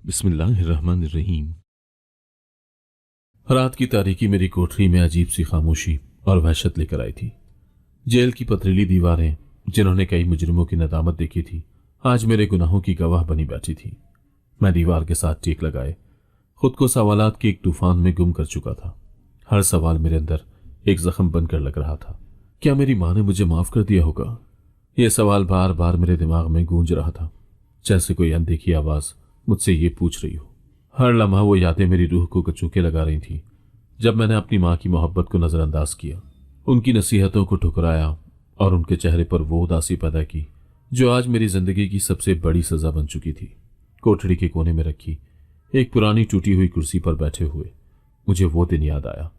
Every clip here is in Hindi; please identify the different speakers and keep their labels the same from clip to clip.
Speaker 1: बिस्मिल्लाहिर्रहमानिर्रहीम। रात की तारीकी मेरी कोठरी में अजीब सी खामोशी और वहशत लेकर आई थी। जेल की पथरीली दीवारें, जिन्होंने कई मुजरिमों की नदामत देखी थी, आज मेरे गुनाहों की गवाह बनी बैठी थी। मैं दीवार के साथ टेक लगाए खुद को सवालात के एक तूफान में गुम कर चुका था। हर सवाल मेरे अंदर एक जख्म बनकर लग रहा था। क्या मेरी माँ ने मुझे माफ कर दिया होगा? यह सवाल बार बार मेरे दिमाग में गूंज रहा था, जैसे कोई अनदेखी आवाज मुझसे ये पूछ रही हो। हर लम्हा वो यादें मेरी रूह को कचूके लगा रही थी। जब मैंने अपनी माँ की मोहब्बत को नजरअंदाज किया, उनकी नसीहतों को ठुकराया और उनके चेहरे पर वो उदासी पैदा की जो आज मेरी जिंदगी की सबसे बड़ी सजा बन चुकी थी। कोठड़ी के कोने में रखी एक पुरानी टूटी हुई कुर्सी पर बैठे हुए मुझे वो दिन याद आया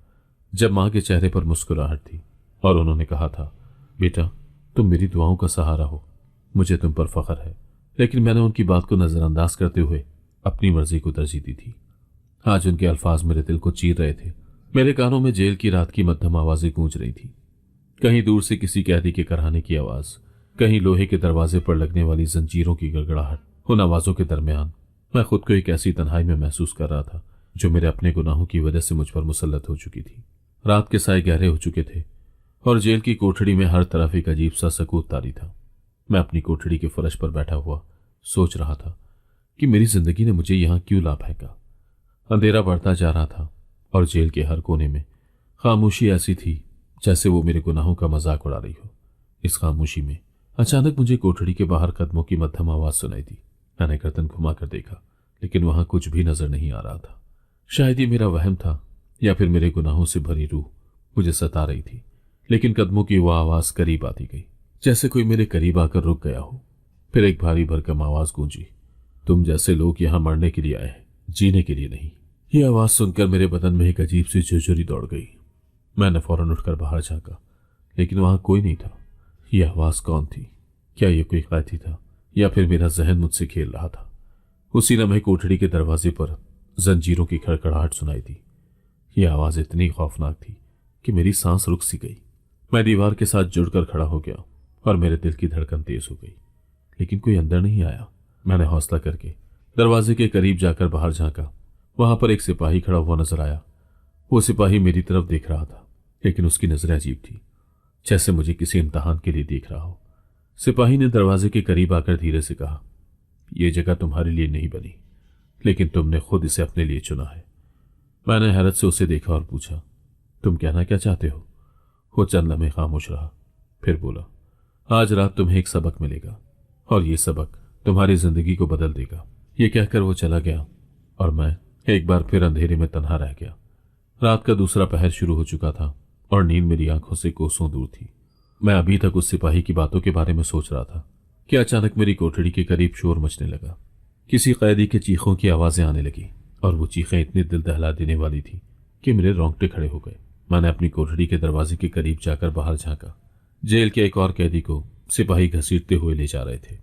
Speaker 1: जब माँ के चेहरे पर मुस्कुराहट थी और उन्होंने कहा था, बेटा तुम मेरी दुआओं का सहारा हो, मुझे तुम पर फख्र है। लेकिन मैंने उनकी बात को नजरअंदाज करते हुए अपनी मर्जी को तरजीह दी थी। आज उनके अल्फाज मेरे दिल को चीर रहे थे। मेरे कानों में जेल की रात की मध्यम आवाजें गूंज रही थी। कहीं दूर से किसी कैदी के कराहने की आवाज, कहीं लोहे के दरवाजे पर लगने वाली जंजीरों की गड़गड़ाहट। उन आवाजों के दरमियान मैं खुद को एक ऐसी तन्हाई में महसूस कर रहा था जो मेरे अपने गुनाहों की वजह से मुझ पर मुसल्लत हो चुकी थी। रात के साए गहरे हो चुके थे और जेल की कोठड़ी में हर तरफ एक अजीब सा सकूत तारी था। मैं अपनी कोठड़ी के फर्श पर बैठा हुआ सोच रहा था कि मेरी जिंदगी ने मुझे यहां क्यों ला फेंका। अंधेरा बढ़ता जा रहा था और जेल के हर कोने में खामोशी ऐसी थी जैसे वो मेरे गुनाहों का मजाक उड़ा रही हो। इस खामोशी में अचानक मुझे कोठड़ी के बाहर कदमों की मध्यम आवाज सुनाई दी। मैंने गर्दन घुमाकर देखा, लेकिन वहां कुछ भी नजर नहीं आ रहा था। शायद ये मेरा वहम था या फिर मेरे गुनाहों से भरी रूह मुझे सता रही थी। लेकिन कदमों की वो आवाज करीब आती गई, जैसे कोई मेरे करीब आकर रुक गया हो। फिर एक भारी भरकम आवाज गूंजी, तुम जैसे लोग यहां मरने के लिए आए हैं, जीने के लिए नहीं। ये आवाज सुनकर मेरे बदन में एक अजीब सी झुरझुरी दौड़ गई। मैंने फौरन उठकर बाहर झांका, लेकिन वहां कोई नहीं था। यह आवाज कौन थी? क्या यह कोई कैदी था या फिर मेरा जहन मुझसे खेल रहा था? उसी लम्हे कोठड़ी के दरवाजे पर जंजीरों की खड़खड़ाहट सुनाई दी। यह आवाज इतनी खौफनाक थी कि मेरी सांस रुक सी गई। मैं दीवार के साथ जुड़कर खड़ा हो गया और मेरे दिल की धड़कन तेज हो गई, लेकिन कोई अंदर नहीं आया। मैंने हौसला करके दरवाजे के करीब जाकर बाहर झांका। वहां पर एक सिपाही खड़ा हुआ नजर आया। वो सिपाही मेरी तरफ देख रहा था, लेकिन उसकी नजरें अजीब थी, जैसे मुझे किसी इम्तिहान के लिए देख रहा हो। सिपाही ने दरवाजे के करीब आकर धीरे से कहा, यह जगह तुम्हारे लिए नहीं बनी, लेकिन तुमने खुद इसे अपने लिए चुना है। मैंने हैरत से उसे देखा और पूछा, तुम कहना क्या चाहते हो? वो चंद लम्हे खामोश रहा, फिर बोला, आज रात तुम्हें एक सबक मिलेगा और ये सबक तुम्हारी जिंदगी को बदल देगा। ये कहकर वो चला गया और मैं एक बार फिर अंधेरे में तन्हा रह गया। रात का दूसरा पहर शुरू हो चुका था और नींद मेरी आंखों से कोसों दूर थी। मैं अभी तक उस सिपाही की बातों के बारे में सोच रहा था कि अचानक मेरी कोठड़ी के करीब शोर मचने लगा। किसी कैदी के चीखों की आवाजें आने लगी और वो चीखें इतनी दिल दहला देने वाली थी कि मेरे रोंगटे खड़े हो गए। मैंने अपनी कोठड़ी के दरवाजे के करीब जाकर बाहर झांका। जेल के एक और कैदी को सिपाही घसीटते हुए ले जा रहे थे।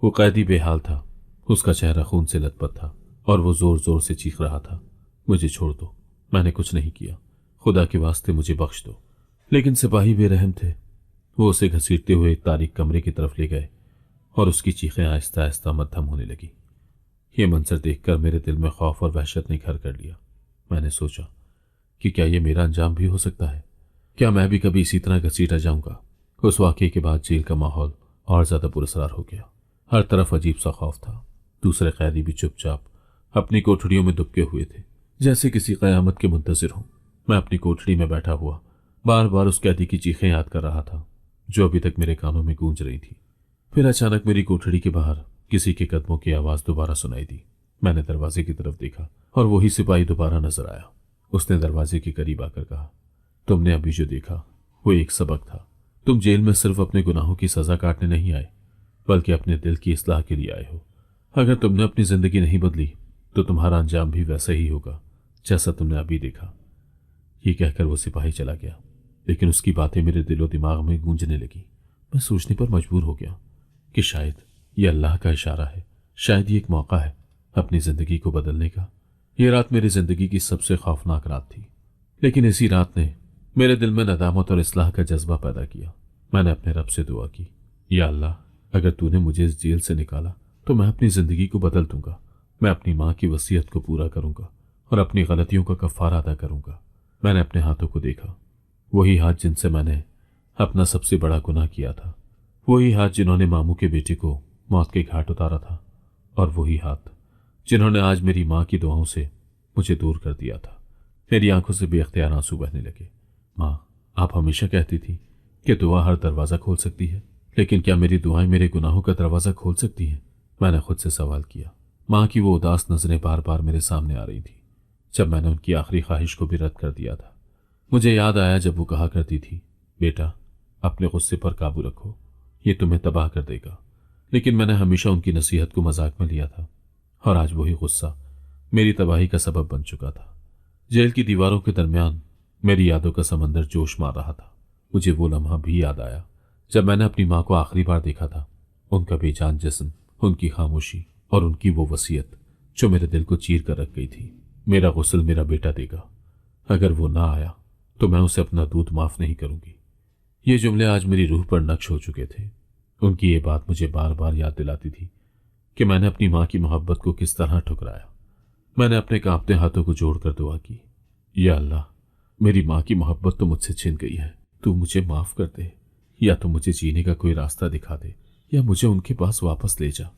Speaker 1: वो कैदी बेहाल था, उसका चेहरा खून से लथपथ था और वो जोर जोर से चीख रहा था, मुझे छोड़ दो, मैंने कुछ नहीं किया, खुदा के वास्ते मुझे बख्श दो। लेकिन सिपाही बेरहम थे। वो उसे घसीटते हुए एक तारीक कमरे की तरफ ले गए और उसकी चीखें आहिस्ता आहिस्ता मध्यम होने लगी। ये मंजर देखकर मेरे दिल में खौफ और वहशत ने घर कर लिया। मैंने सोचा कि क्या ये मेरा अंजाम भी हो सकता है? क्या मैं भी कभी इसी तरह घसीटा जाऊंगा? उस वाकये के बाद जेल का माहौल और ज्यादा पुरअसरार हो गया। हर तरफ अजीब सा खौफ था। दूसरे कैदी भी चुपचाप अपनी कोठड़ियों में दुबके हुए थे, जैसे किसी कयामत के मुंतजिर हों। मैं अपनी कोठड़ी में बैठा हुआ बार बार उस कैदी की चीखें याद कर रहा था जो अभी तक मेरे कानों में गूंज रही थी। फिर अचानक मेरी कोठड़ी के बाहर किसी के कदमों की आवाज दोबारा सुनाई दी। मैंने दरवाजे की तरफ देखा और वही सिपाही दोबारा नजर आया। उसने दरवाजे के करीब आकर कहा, तुमने अभी जो देखा वो एक सबक था। तुम जेल में सिर्फ अपने गुनाहों की सजा काटने नहीं आए, बल्कि अपने दिल की इस्लाह के लिए आए हो। अगर तुमने अपनी जिंदगी नहीं बदली तो तुम्हारा अंजाम भी वैसा ही होगा जैसा तुमने अभी देखा। ये कहकर वो सिपाही चला गया, लेकिन उसकी बातें मेरे दिलो दिमाग में गूंजने लगी। मैं सोचने पर मजबूर हो गया कि शायद ये अल्लाह का इशारा है, शायद ये एक मौका है अपनी जिंदगी को बदलने का। ये रात मेरी जिंदगी की सबसे खौफनाक रात थी, लेकिन इसी रात ने मेरे दिल में नदामत और इस्लाह का जज्बा पैदा किया। मैंने अपने रब से दुआ की, या अल्लाह, अगर तूने मुझे इस जेल से निकाला तो मैं अपनी जिंदगी को बदल दूंगा मैं अपनी माँ की वसीयत को पूरा करूंगा और अपनी गलतियों का कफ़ारा अदा करूंगा। मैंने अपने हाथों को देखा, वही हाथ जिनसे मैंने अपना सबसे बड़ा गुनाह किया था, वही हाथ जिन्होंने मामू के बेटे को मौत के घाट उतारा था, और वही हाथ जिन्होंने आज मेरी माँ की दुआओं से मुझे दूर कर दिया था। मेरी आंखों से बेख्तियार आंसू बहने लगे। माँ, आप हमेशा कहती थी कि दुआ हर दरवाज़ा खोल सकती है, लेकिन क्या मेरी दुआएं मेरे गुनाहों का दरवाज़ा खोल सकती हैं? मैंने खुद से सवाल किया। माँ की वो उदास नजरें बार बार मेरे सामने आ रही थी जब मैंने उनकी आखिरी ख्वाहिश को भी रद्द कर दिया था। मुझे याद आया जब वो कहा करती थी, बेटा अपने गुस्से पर काबू रखो, ये तुम्हें तबाह कर देगा। लेकिन मैंने हमेशा उनकी नसीहत को मजाक में लिया था, और आज वही गुस्सा मेरी तबाही का सबब बन चुका था। जेल की दीवारों के दरमियान मेरी यादों का समंदर जोश मार रहा था। मुझे वो लम्हा भी याद आया जब मैंने अपनी माँ को आखिरी बार देखा था। उनका बेजान जिस्म, उनकी खामोशी और उनकी वो वसीयत जो मेरे दिल को चीर कर रख गई थी। मेरा गुस्ल मेरा बेटा देगा, अगर वो ना आया तो मैं उसे अपना दूध माफ नहीं करूंगी। ये जुमले आज मेरी रूह पर नक्श हो चुके थे। उनकी ये बात मुझे बार बार याद दिलाती थी कि मैंने अपनी माँ की मोहब्बत को किस तरह ठुकराया। मैंने अपने कांपते हाथों को जोड़कर दुआ की, या अल्लाह, मेरी माँ की मोहब्बत तो मुझसे छिन गई है, तू मुझे माफ कर दे, या तो मुझे जीने का कोई रास्ता दिखा दे, या मुझे उनके पास वापस ले जा।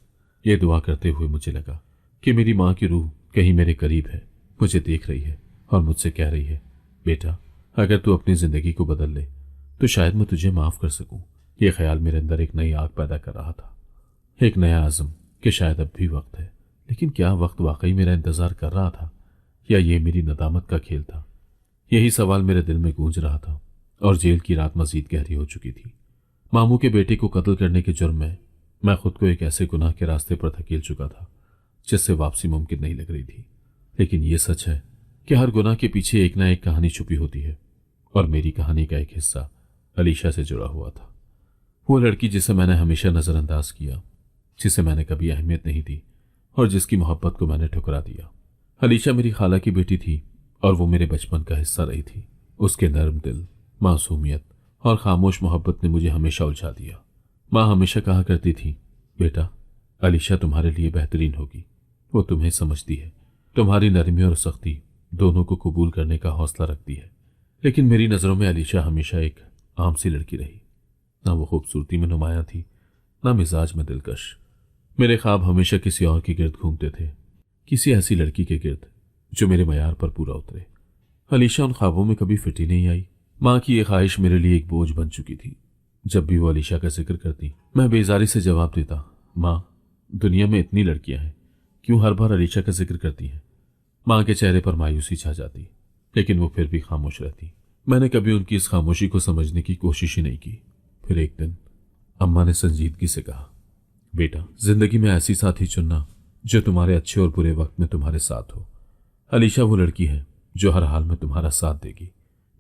Speaker 1: ये दुआ करते हुए मुझे लगा कि मेरी माँ की रूह कहीं मेरे करीब है, मुझे देख रही है और मुझसे कह रही है, बेटा अगर तू अपनी जिंदगी को बदल ले तो शायद मैं तुझे माफ कर सकूं। यह ख्याल मेरे अंदर एक नई आग पैदा कर रहा था, एक नया आज़म कि शायद अब भी वक्त है। लेकिन क्या वक्त वाकई मेरा इंतजार कर रहा था, या ये मेरी नदामत का खेल था? यही सवाल मेरे दिल में गूंज रहा था, और जेल की रात मजीद गहरी हो चुकी थी। मामू के बेटे को कत्ल करने के जुर्म में मैं खुद को एक ऐसे गुनाह के रास्ते पर धकेल चुका था जिससे वापसी मुमकिन नहीं लग रही थी। लेकिन यह सच है कि हर गुनाह के पीछे एक ना एक कहानी छुपी होती है, और मेरी कहानी का एक हिस्सा अलीशा से जुड़ा हुआ था। वो लड़की जिसे मैंने हमेशा नजरअंदाज किया, जिसे मैंने कभी अहमियत नहीं दी, और जिसकी मोहब्बत को मैंने ठुकरा दिया। अलीशा मेरी खाला की बेटी थी, और वो मेरे बचपन का हिस्सा रही थी। उसके नर्म दिल, मासूमियत और खामोश मोहब्बत ने मुझे हमेशा उलझा दिया। माँ हमेशा कहा करती थी, बेटा अलीशा तुम्हारे लिए बेहतरीन होगी, वो तुम्हें समझती है, तुम्हारी नरमी और सख्ती दोनों को कबूल करने का हौसला रखती है। लेकिन मेरी नज़रों में अलीशा हमेशा एक आम सी लड़की रही। ना वो खूबसूरती में नुमायां थी, ना मिजाज में दिलकश। मेरे ख्वाब हमेशा किसी और के गिर्द घूमते थे, किसी ऐसी लड़की के गिर्द जो मेरे मयार पर पूरा उतरे। अलीशा उन ख्वाबों में कभी फिटी नहीं आई। माँ की ये ख्वाहिश मेरे लिए एक बोझ बन चुकी थी। जब भी वो अलीशा का जिक्र करती, मैं बेजारी से जवाब देता, माँ दुनिया में इतनी लड़कियां हैं, क्यों हर बार अलीशा का जिक्र करती हैं? माँ के चेहरे पर मायूसी छा जाती, लेकिन वो फिर भी खामोश रहती। मैंने कभी उनकी इस खामोशी को समझने की कोशिश ही नहीं की। फिर एक दिन अम्मा ने संजीदगी से कहा, बेटा जिंदगी में ऐसी साथी चुनना जो तुम्हारे अच्छे और बुरे वक्त में तुम्हारे साथ हो। अलीशा वो लड़की है जो हर हाल में तुम्हारा साथ देगी।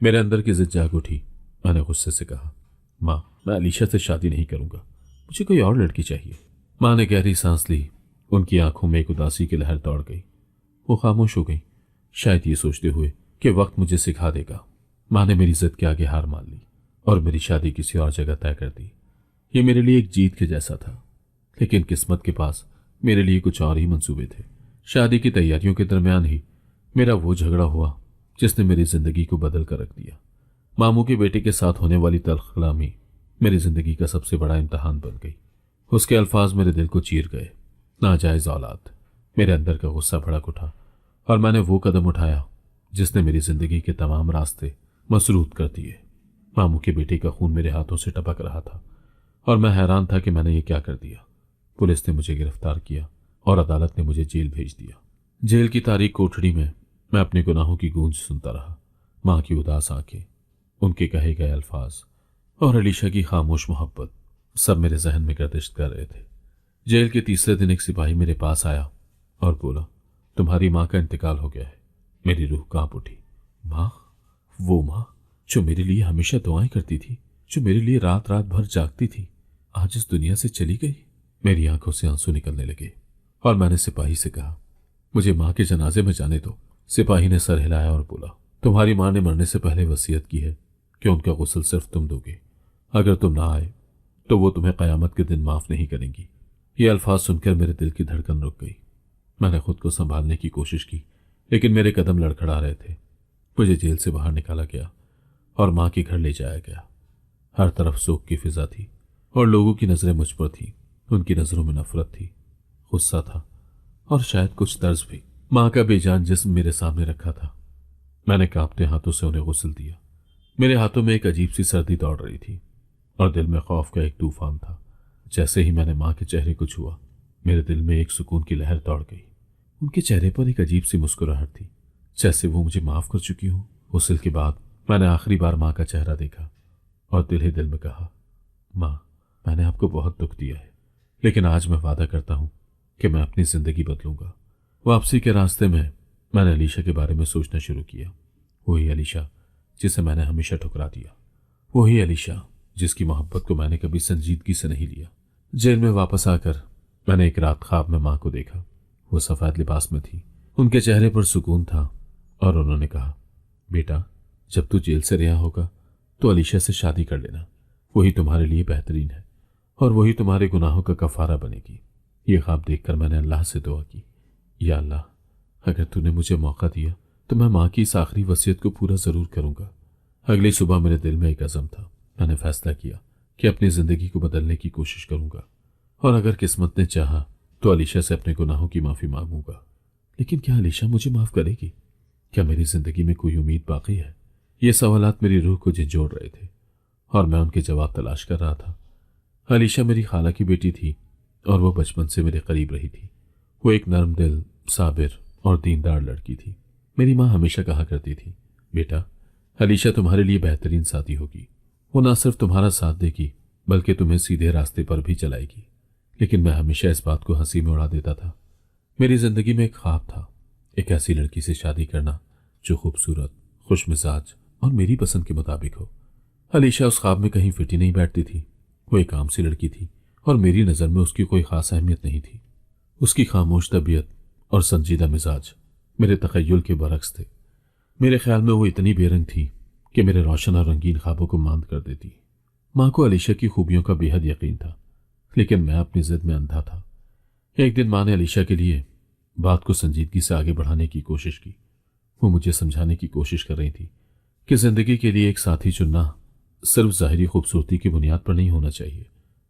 Speaker 1: मेरे अंदर की जिद जाग उठी। मैंने गुस्से से कहा, माँ मैं अलीशा से शादी नहीं करूंगा, मुझे कोई और लड़की चाहिए। माँ ने गहरी सांस ली। उनकी आंखों में एक उदासी की लहर दौड़ गई। वो खामोश हो गई, शायद ये सोचते हुए कि वक्त मुझे सिखा देगा। माँ ने मेरी जिद के आगे हार मान ली और मेरी शादी किसी और जगह तय कर दी। ये मेरे लिए एक जीत के जैसा था, लेकिन किस्मत के पास मेरे लिए कुछ और ही मंसूबे थे। शादी की तैयारियों के दरमियान ही मेरा वो झगड़ा हुआ जिसने मेरी जिंदगी को बदल कर रख दिया। मामू के बेटे के साथ होने वाली तल्ख कलामी मेरी जिंदगी का सबसे बड़ा इम्तहान बन गई। उसके अल्फाज मेरे दिल को चीर गए। नाजायज औलाद। मेरे अंदर का गुस्सा भड़क उठा और मैंने वो कदम उठाया जिसने मेरी जिंदगी के तमाम रास्ते मसरूद कर दिए। मामू के बेटे का खून मेरे हाथों से टपक रहा था और मैं हैरान था कि मैंने ये क्या कर दिया। पुलिस ने मुझे गिरफ्तार किया और अदालत ने मुझे जेल भेज दिया। जेल की तारीक कोठड़ी में मैं अपने गुनाहों की गूंज सुनता रहा। माँ की उदास आंखें, उनके कहे गए अल्फाज और अलीशा की खामोश मोहब्बत सब मेरे जहन में गर्दिश कर रहे थे। जेल के तीसरे दिन एक सिपाही मेरे पास आया और बोला, तुम्हारी माँ का इंतकाल हो गया है। मेरी रूह कांप उठी। माँ? वो माँ जो मेरे लिए हमेशा दुआएं करती थी, जो मेरे लिए रात रात भर जागती थी, आज इस दुनिया से चली गई। मेरी आंखों से आंसू निकलने लगे और मैंने सिपाही से कहा, मुझे माँ के जनाजे में जाने दो। सिपाही ने सर हिलाया और बोला, तुम्हारी माँ ने मरने से पहले वसीयत की है कि उनका गुस्ल सिर्फ तुम दोगे। अगर तुम ना आए तो वो तुम्हें कयामत के दिन माफ नहीं करेंगी। ये अल्फाज सुनकर मेरे दिल की धड़कन रुक गई। मैंने खुद को संभालने की कोशिश की, लेकिन मेरे कदम लड़खड़ा रहे थे। मुझे जेल से बाहर निकाला गया और माँ के घर ले जाया गया। हर तरफ शोक की फिजा थी और लोगों की नजरें मुझ पर थी। उनकी नजरों में नफरत थी, गुस्सा था और शायद कुछ तर्ज भी। माँ का बेजान जिस्म मेरे सामने रखा था। मैंने कांपते हाथों से उन्हें गुस्ल दिया। मेरे हाथों में एक अजीब सी सर्दी दौड़ रही थी और दिल में खौफ का एक तूफान था। जैसे ही मैंने माँ के चेहरे को छुआ, मेरे दिल में एक सुकून की लहर दौड़ गई। उनके चेहरे पर एक अजीब सी मुस्कुराहट थी, जैसे वो मुझे माफ कर चुकी हो। गुस्ल के बाद मैंने आखिरी बार माँ का चेहरा देखा और दिल ही दिल में कहा, माँ, मैंने आपको बहुत दुख दिया है, लेकिन आज मैं वादा करता हूं कि मैं अपनी जिंदगी बदलूंगा। वापसी के रास्ते में मैंने अलीशा के बारे में सोचना शुरू किया। वही अलीशा जिसे मैंने हमेशा ठुकरा दिया, वही अलीशा जिसकी मोहब्बत को मैंने कभी संजीदगी से नहीं लिया। जेल में वापस आकर मैंने एक रात ख्वाब में माँ को देखा। वो सफेद लिबास में थी, उनके चेहरे पर सुकून था और उन्होंने कहा, बेटा, जब तू जेल से रिहा होगा तो अलीशा से शादी कर लेना। वही तुम्हारे लिए बेहतरीन है और वही तुम्हारे गुनाहों का कफारा बनेगी। ये ख्वाब देखकर मैंने अल्लाह से दुआ की, या अल्लाह, अगर तूने मुझे मौका दिया तो मैं माँ की इस आखिरी वसीयत को पूरा जरूर करूंगा। अगली सुबह मेरे दिल में एक अज़म था। मैंने फैसला किया कि अपनी जिंदगी को बदलने की कोशिश करूंगा और अगर किस्मत ने चाहा तो अलीशा से अपने गुनाहों की माफी मांगूंगा। लेकिन क्या अलीशा मुझे माफ करेगी? क्या मेरी जिंदगी में कोई उम्मीद बाकी है? ये सवालात मेरी रूह को झंझोड़ रहे थे और मैं उनके जवाब तलाश कर रहा था। अलीशा मेरी खाला की बेटी थी और वो बचपन से मेरे करीब रही थी। वो एक नर्म दिल, साबिर और दीनदार लड़की थी। मेरी माँ हमेशा कहा करती थी, बेटा, अलीशा तुम्हारे लिए बेहतरीन साथी होगी। वो न सिर्फ तुम्हारा साथ देगी बल्कि तुम्हें सीधे रास्ते पर भी चलाएगी। लेकिन मैं हमेशा इस बात को हंसी में उड़ा देता था। मेरी जिंदगी में एक ख्वाब था, एक ऐसी लड़की से शादी करना जो खूबसूरत, खुश मिजाज और मेरी पसंद के मुताबिक हो। अलीशा उस ख्वाब में कहीं फिटी नहीं बैठती थी। वो एक आम सी लड़की थी और मेरी नज़र में उसकी कोई खास अहमियत नहीं थी। उसकी खामोश तबीयत और संजीदा मिजाज मेरे तखय्युल के बरक्स थे। मेरे ख्याल में वो इतनी बेरंग थी कि मेरे रोशन और रंगीन ख्वाबों को मांद कर देती। माँ को अलीशा की खूबियों का बेहद यकीन था, लेकिन मैं अपनी जिद में अंधा था। एक दिन माँ ने अलीशा के लिए बात को संजीदगी से आगे बढ़ाने की कोशिश की। वो मुझे समझाने की कोशिश कर रही थी कि जिंदगी के लिए एक साथी चुनना सिर्फ ज़ाहिरी खूबसूरती की बुनियाद पर नहीं होना चाहिए,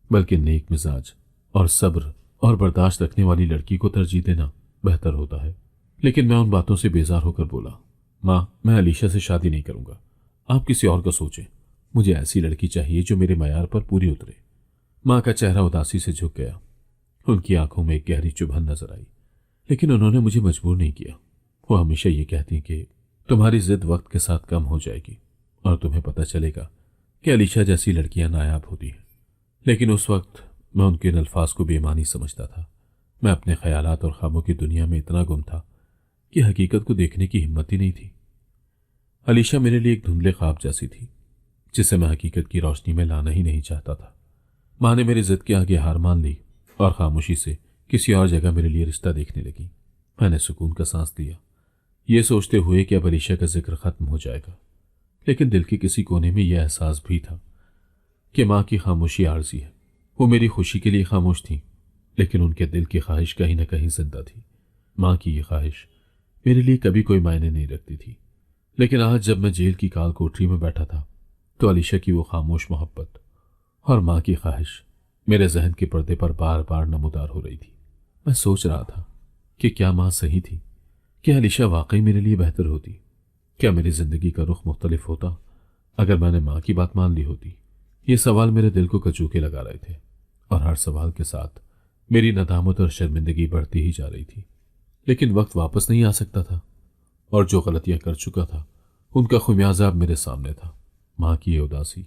Speaker 1: बल्कि नेक मिजाज और सब्र और बर्दाश्त रखने वाली लड़की को तरजीह देना बेहतर होता है। लेकिन मैं उन बातों से बेजार होकर बोला, माँ, मैं अलीशा से शादी नहीं करूंगा। आप किसी और का सोचें। मुझे ऐसी लड़की चाहिए जो मेरे मयार पर पूरी उतरे। माँ का चेहरा उदासी से झुक गया। उनकी आंखों में एक गहरी चुभन नजर आई, लेकिन उन्होंने मुझे मजबूर नहीं किया। वो हमेशा ये कहती कि तुम्हारी जिद वक्त के साथ कम हो जाएगी और तुम्हें पता चलेगा कि अलीशा जैसी लड़कियां नायाब होती हैं। लेकिन उस वक्त मैं उनके इन अल्फाज को बेईमानी समझता था। मैं अपने ख्यालात और ख्वाबों की दुनिया में इतना गुम था कि हकीकत को देखने की हिम्मत ही नहीं थी। अलीशा मेरे लिए एक धुंधले ख्वाब जैसी थी जिसे मैं हकीकत की रोशनी में लाना ही नहीं चाहता था। माँ ने मेरी जिद के आगे हार मान ली और खामोशी से किसी और जगह मेरे लिए रिश्ता देखने लगी। मैंने सुकून का सांस लिया, ये सोचते हुए कि अब अलीशा का जिक्र खत्म हो जाएगा। लेकिन दिल के किसी कोने में यह एहसास भी था कि माँ की खामोशी आर्जी है। वो मेरी खुशी के लिए खामोश थी, लेकिन उनके दिल की ख्वाहिश कहीं न कहीं जिंदा थी। माँ की ये ख्वाहिश मेरे लिए कभी कोई मायने नहीं रखती थी। लेकिन आज जब मैं जेल की काल कोठरी में बैठा था तो अलीशा की वो खामोश मोहब्बत और माँ की ख्वाहिश मेरे जहन के पर्दे पर बार बार नमूदार हो रही थी। मैं सोच रहा था कि क्या माँ सही थी? क्या अलीशा वाकई मेरे लिए बेहतर होती? क्या मेरी जिंदगी का रुख मुख्तलिफ होता अगर मैंने माँ की बात मान ली होती? ये सवाल मेरे दिल को कचूके लगा रहे थे और हर सवाल के साथ मेरी नदामत और शर्मिंदगी बढ़ती ही जा रही थी। लेकिन वक्त वापस नहीं आ सकता था और जो गलतियां कर चुका था उनका खुमियाजा अब मेरे सामने था। माँ की ये उदासी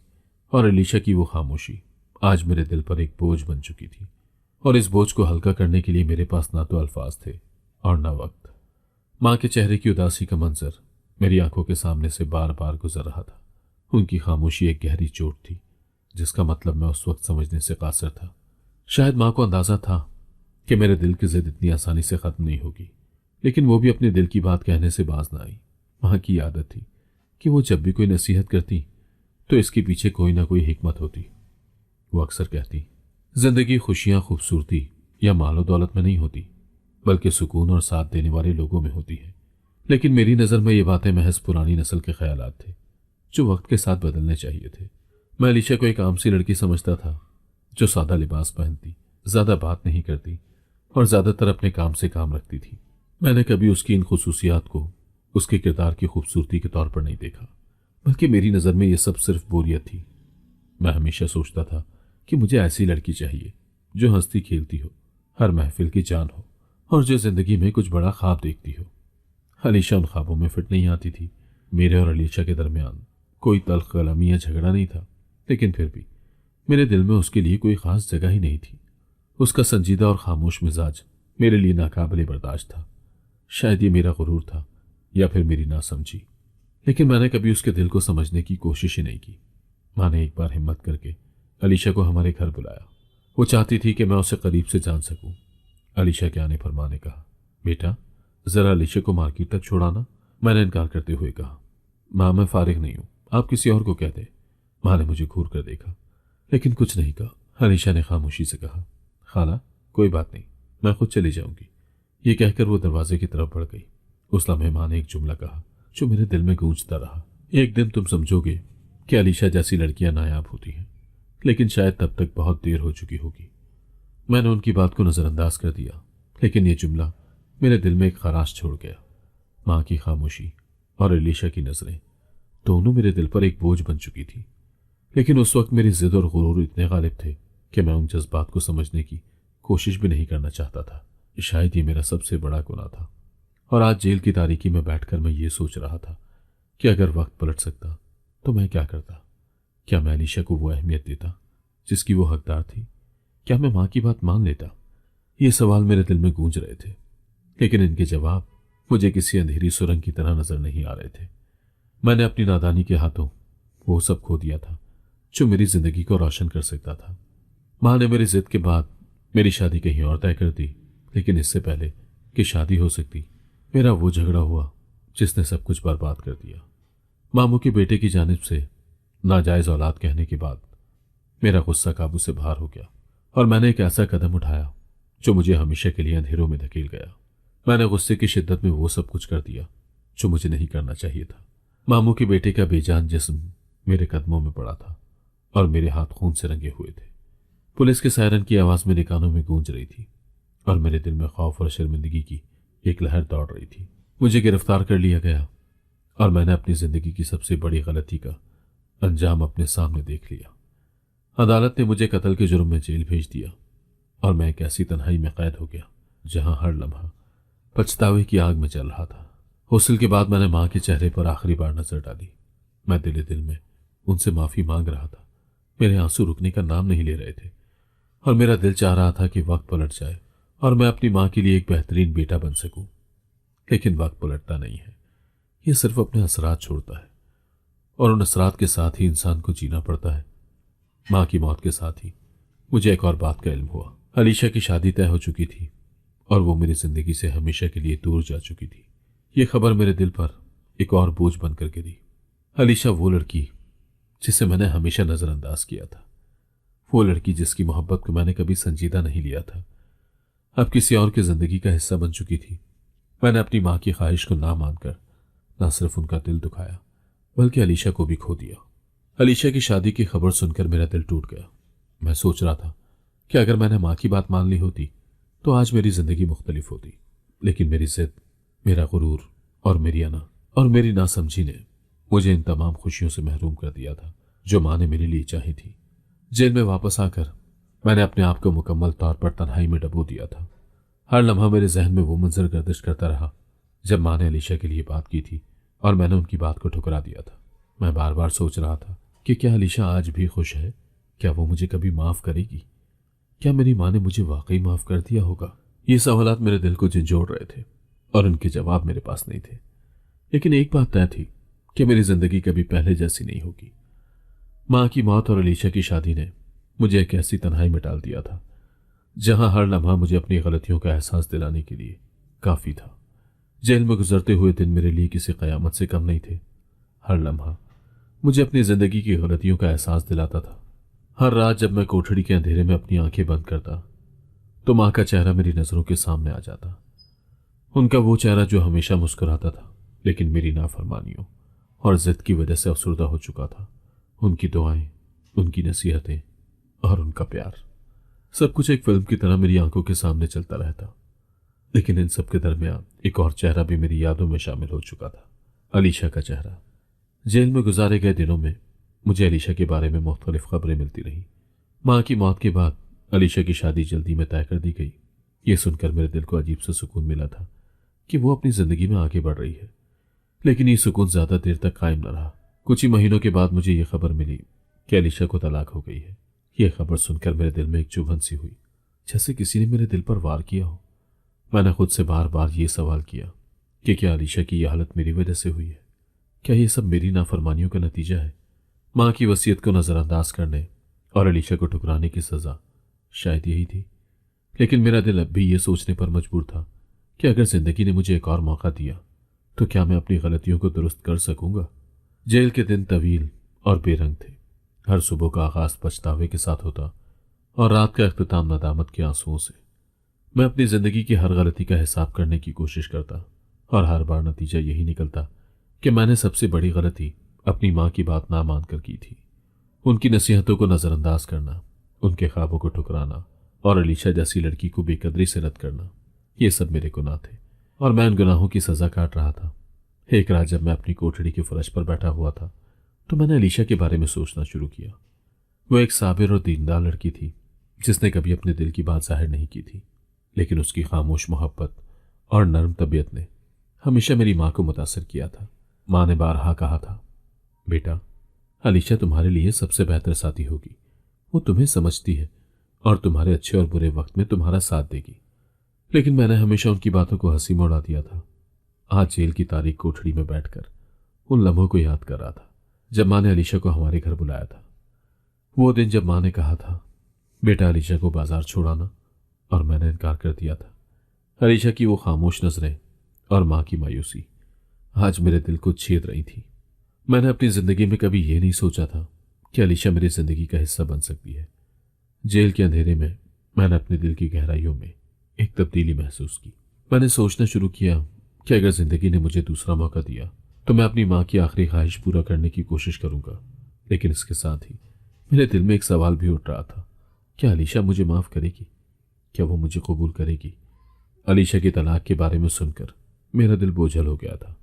Speaker 1: और अलीशा की वो खामोशी आज मेरे दिल पर एक बोझ बन चुकी थी और इस बोझ को हल्का करने के लिए मेरे पास ना तो अल्फाज थे और ना वक्त। माँ के चेहरे की उदासी का मंजर मेरी आंखों के सामने से बार बार गुजर रहा था। उनकी खामोशी एक गहरी चोट थी जिसका मतलब मैं उस वक्त समझने से कासिर था। शायद माँ को अंदाजा था कि मेरे दिल की जिद इतनी आसानी से खत्म नहीं होगी, लेकिन वो भी अपने दिल की बात कहने से बाज ना आई। माँ की आदत थी कि वो जब भी कोई नसीहत करती तो इसके पीछे कोई ना कोई हिकमत होती। वो अक्सर कहती, जिंदगी खुशियां खूबसूरती या मालो दौलत में नहीं होती, बल्कि सुकून और साथ देने वाले लोगों में होती है। लेकिन मेरी नज़र में ये बातें महज पुरानी नस्ल के ख्यालात थे जो वक्त के साथ बदलने चाहिए थे। मैं अलीशा को एक आम सी लड़की समझता था जो सादा लिबास पहनती, ज़्यादा बात नहीं करती और ज़्यादातर अपने काम से काम रखती थी। मैंने कभी उसकी इन खुसूसियात को उसके किरदार की खूबसूरती के तौर पर नहीं देखा, बल्कि मेरी नज़र में यह सब सिर्फ बोरियत थी। मैं हमेशा सोचता था कि मुझे ऐसी लड़की चाहिए जो हंसती खेलती हो, हर महफिल की जान हो और जो जिंदगी में कुछ बड़ा ख्वाब देखती हो। अलीशा उन ख्वाबों में फिट नहीं आती थी। मेरे और अलीशा के दरमियान कोई तल्ख कलामी या झगड़ा नहीं था, लेकिन फिर भी मेरे दिल में उसके लिए कोई खास जगह ही नहीं थी। उसका संजीदा और खामोश मिजाज मेरे लिए नाकाबिले बर्दाश्त था। शायद ये मेरा गुरूर था या फिर मेरी नासमझी, लेकिन मैंने कभी उसके दिल को समझने की कोशिश ही नहीं की। माँ ने एक बार हिम्मत करके अलीशा को हमारे घर बुलाया। वो चाहती थी कि मैं उसे करीब से जान सकूं। अलीशा के आने पर माँ ने कहा, बेटा जरा अलीशा को मार्केट तक छोड़ाना। मैंने इनकार करते हुए कहा, माँ मैं फारिग नहीं हूं, आप किसी और को कह दे। माँ ने मुझे घूर कर देखा लेकिन कुछ नहीं कहा। अलीशा ने खामोशी से कहा, खाला कोई बात नहीं, मैं खुद चली जाऊंगी। ये कहकर वो दरवाजे की तरफ बढ़ गई। उस लम्हे माँ ने एक जुमला कहा जो मेरे दिल में गूंजता रहा, एक दिन तुम समझोगे कि अलीशा जैसी लड़कियां नायाब होती हैं, लेकिन शायद तब तक बहुत देर हो चुकी होगी। मैंने उनकी बात को नजरअंदाज कर दिया, लेकिन यह जुमला मेरे दिल में एक खराश छोड़ गया। माँ की खामोशी और अलीशा की नजरें दोनों मेरे दिल पर एक बोझ बन चुकी थी। लेकिन उस वक्त मेरी जिद और गुरूर इतने गालिब थे कि मैं उन जज्बात को समझने की कोशिश भी नहीं करना चाहता था। शायद ये मेरा सबसे बड़ा गुनाह था। और आज जेल की तारीकी में बैठकर मैं ये सोच रहा था कि अगर वक्त पलट सकता तो मैं क्या करता। क्या मैं अलीशा को वो अहमियत देता जिसकी वो हकदार थी? क्या मैं माँ की बात मान लेता? ये सवाल मेरे दिल में गूंज रहे थे, लेकिन इनके जवाब मुझे किसी अंधेरी सुरंग की तरह नजर नहीं आ रहे थे। मैंने अपनी नादानी के हाथों वो सब खो दिया था जो मेरी जिंदगी को रोशन कर सकता था। माँ ने मेरी जिद के बाद मेरी शादी कहीं और तय कर दी, लेकिन इससे पहले कि शादी हो सकती मेरा वो झगड़ा हुआ जिसने सब कुछ बर्बाद कर दिया। मामू के बेटे की जानिब से नाजायज औलाद कहने के बाद मेरा गुस्सा काबू से बाहर हो गया और मैंने एक ऐसा कदम उठाया जो मुझे हमेशा के लिए अंधेरों में धकेल गया। मैंने गुस्से की शिद्दत में वो सब कुछ कर दिया जो मुझे नहीं करना चाहिए था। मामू के बेटे का बेजान जिस्म मेरे कदमों में पड़ा था और मेरे हाथ खून से रंगे हुए थे। पुलिस के सायरन की आवाज मेरे कानों में गूंज रही थी और मेरे दिल में खौफ और शर्मिंदगी की एक लहर दौड़ रही थी। मुझे गिरफ्तार कर लिया गया और मैंने अपनी जिंदगी की सबसे बड़ी गलती का अंजाम अपने सामने देख लिया। अदालत ने मुझे कत्ल के जुर्म में जेल भेज दिया और मैं एक ऐसी तन्हाई में कैद हो गया जहां हर लम्हा पछतावे की आग में जल रहा था। हुस्ल के बाद मैंने माँ के चेहरे पर आखिरी बार नजर डाली। मैं दिल दिल में उनसे माफी मांग रहा था। मेरे आंसू रुकने का नाम नहीं ले रहे थे और मेरा दिल चाह रहा था कि वक्त पलट जाए और मैं अपनी माँ के लिए एक बेहतरीन बेटा बन सकूं। लेकिन वक्त पलटता नहीं है, ये सिर्फ अपने असरात छोड़ता है और उन असरात के साथ ही इंसान को जीना पड़ता है। माँ की मौत के साथ ही मुझे एक और बात का इल्म हुआ। अलीशा की शादी तय हो चुकी थी और वो मेरी जिंदगी से हमेशा के लिए दूर जा चुकी थी। ये खबर मेरे दिल पर एक और बोझ बनकर गिरी। अलीशा वो लड़की जिसे मैंने हमेशा नजरअंदाज किया था, वो लड़की जिसकी मोहब्बत को मैंने कभी संजीदा नहीं लिया था, अब किसी और की जिंदगी का हिस्सा बन चुकी थी। मैंने अपनी माँ की ख्वाहिश को ना मानकर न सिर्फ उनका दिल दुखाया बल्कि अलीशा को भी खो दिया। अलीशा की शादी की खबर सुनकर मेरा दिल टूट गया। मैं सोच रहा था कि अगर मैंने माँ की बात मान ली होती तो आज मेरी जिंदगी मुख्तलिफ होती, लेकिन मेरी जिद, मेरा गुरूर और मेरी अना और मेरी नासमझी ने मुझे इन तमाम खुशियों से महरूम कर दिया था जो माँ ने मेरे लिए चाही थी। जेल में वापस आकर मैंने अपने आप को मुकम्मल तौर पर तन्हाई में डबो दिया था। हर लम्हा मेरे जहन में वो मंजर गर्दिश करता रहा जब माँ ने अलीशा के लिए बात की थी और मैंने उनकी बात को ठुकरा दिया था। मैं बार बार सोच रहा था कि क्या अलीशा आज भी खुश है? क्या वो मुझे कभी माफ करेगी? क्या मेरी माँ ने मुझे वाकई माफ कर दिया होगा? ये सवालात मेरे दिल को झंझोड़ रहे थे और उनके जवाब मेरे पास नहीं थे। लेकिन एक बात तय थी कि मेरी जिंदगी कभी पहले जैसी नहीं होगी। माँ की मौत और अलीशा की शादी ने मुझे एक ऐसी तन्हाई में डाल दिया था जहां हर लम्हा मुझे अपनी गलतियों का एहसास दिलाने के लिए काफी था। जेल में गुजरते हुए दिन मेरे लिए किसी कयामत से कम नहीं थे। हर लम्हा मुझे अपनी जिंदगी की गलतियों का एहसास दिलाता था। हर रात जब मैं कोठड़ी के अंधेरे में अपनी आंखें बंद करता तो माँ का चेहरा मेरी नजरों के सामने आ जाता। उनका वो चेहरा जो हमेशा मुस्कुराता था, लेकिन मेरी नाफरमानियों और जिद की वजह से अफसुर्दा हो चुका था। उनकी दुआएं, उनकी नसीहतें और उनका प्यार, सब कुछ एक फिल्म की तरह मेरी आंखों के सामने चलता रहता। लेकिन इन सब के दरमियान एक और चेहरा भी मेरी यादों में शामिल हो चुका था, अलीशा का चेहरा। जेल में गुजारे गए दिनों में मुझे अलीशा के बारे में मुख्तलिफ खबरें मिलती रहीं। माँ की मौत के बाद अलीशा की शादी जल्दी में तय कर दी गई। ये सुनकर मेरे दिल को अजीब सा सुकून मिला था कि वो अपनी जिंदगी में आगे बढ़ रही है। लेकिन ये सुकून ज्यादा देर तक कायम न रहा। कुछ ही महीनों के बाद मुझे ये खबर मिली कि अलीशा को तलाक हो गई है। यह खबर सुनकर मेरे दिल में एक चुभन सी हुई, जैसे किसी ने मेरे दिल पर वार किया हो। मैंने खुद से बार बार ये सवाल किया कि क्या अलीशा की यह हालत मेरी वजह से हुई है? क्या ये सब मेरी नाफरमानियों का नतीजा है? माँ की वसीयत को नजरअंदाज करने और अलीशा को ठुकराने की सजा शायद यही थी। लेकिन मेरा दिल अब भी ये सोचने पर मजबूर था कि अगर जिंदगी ने मुझे एक और मौका दिया तो क्या मैं अपनी गलतियों को दुरुस्त कर सकूंगा। जेल के दिन तवील और बेरंग थे। हर सुबह का आगाज पछतावे के साथ होता और रात का इख्तिताम नदामत के आंसुओं से। मैं अपनी जिंदगी की हर गलती का हिसाब करने की कोशिश करता और हर बार नतीजा यही निकलता कि मैंने सबसे बड़ी गलती अपनी माँ की बात ना मानकर की थी। उनकी नसीहतों को नजरअंदाज करना, उनके ख्वाबों को ठुकराना और अलीशा जैसी लड़की को बेकदरी से रद्द करना, ये सब मेरे गुनाह थे और मैं उन गुनाहों की सजा काट रहा था। एक रात जब मैं अपनी कोठड़ी के फर्श पर बैठा हुआ था तो मैंने अलीशा के बारे में सोचना शुरू किया। वो एक साबिर और दीनदार लड़की थी जिसने कभी अपने दिल की बात जाहिर नहीं की थी, लेकिन उसकी खामोश मोहब्बत और नर्म तबीयत ने हमेशा मेरी माँ को मुतासर किया था। माँ ने बारहा कहा था, बेटा, अलीशा तुम्हारे लिए सबसे बेहतर साथी होगी। वो तुम्हें समझती है और तुम्हारे अच्छे और बुरे वक्त में तुम्हारा साथ देगी। लेकिन मैंने हमेशा उनकी बातों को हंसी में उड़ा दिया था। आज जेल की तारीख कोठड़ी में बैठकर उन लम्हों को याद कर रहा था जब माँ ने अलीशा को हमारे घर बुलाया था। वो दिन जब माँ ने कहा था, बेटा अलीशा को बाजार छोड़ाना, और मैंने इनकार कर दिया था। अलीशा की वो खामोश नजरें और माँ की मायूसी आज मेरे दिल को छेद रही थी। मैंने अपनी जिंदगी में कभी ये नहीं सोचा था कि अलीशा मेरी जिंदगी का हिस्सा बन सकती है। जेल के अंधेरे में मैंने अपने दिल की गहराइयों में एक तब्दीली महसूस की। मैंने सोचना शुरू किया कि अगर जिंदगी ने मुझे दूसरा मौका दिया तो मैं अपनी माँ की आखिरी ख्वाहिश पूरा करने की कोशिश करूंगा। लेकिन इसके साथ ही मेरे दिल में एक सवाल भी उठ रहा था, क्या अलीशा मुझे माफ करेगी? क्या वो मुझे कबूल करेगी? अलीशा के तलाक के बारे में सुनकर मेरा दिल बोझल हो गया था।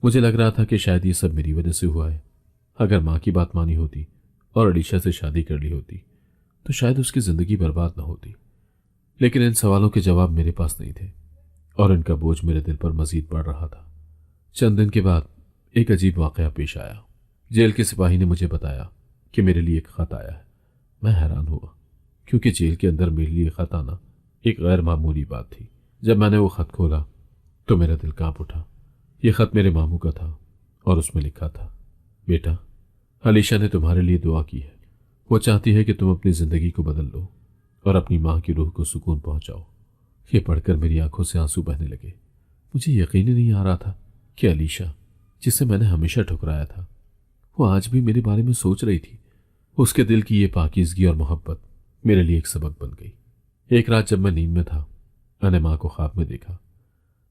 Speaker 1: मुझे लग रहा था कि शायद ये सब मेरी वजह से हुआ है। अगर माँ की बात मानी होती और अलीशा से शादी कर ली होती तो शायद उसकी जिंदगी बर्बाद न होती। लेकिन इन सवालों के जवाब मेरे पास नहीं थे और इनका बोझ मेरे दिल पर मजीद बढ़ रहा था। चंद दिन के बाद एक अजीब वाकया पेश आया। जेल के सिपाही ने मुझे बताया कि मेरे लिए एक खत आया है। मैं हैरान हुआ क्योंकि जेल के अंदर मेरे लिए खत आना एक गैर मामूली बात थी। जब मैंने वो खत खोला तो मेरा दिल कांप उठा। यह खत मेरे मामू का था और उसमें लिखा था, बेटा, अलीशा ने तुम्हारे लिए दुआ की है। वो चाहती है कि तुम अपनी जिंदगी को बदल लो और अपनी माँ की रूह को सुकून पहुंचाओ। ये पढ़कर मेरी आंखों से आंसू बहने लगे। मुझे यकीन ही नहीं आ रहा था कि अलीशा, जिसे मैंने हमेशा ठुकराया था, वो आज भी मेरे बारे में सोच रही थी। उसके दिल की ये पाकीज़गी और मोहब्बत मेरे लिए एक सबक बन गई। एक रात जब मैं नींद में था, मैंने माँ को ख्वाब में देखा।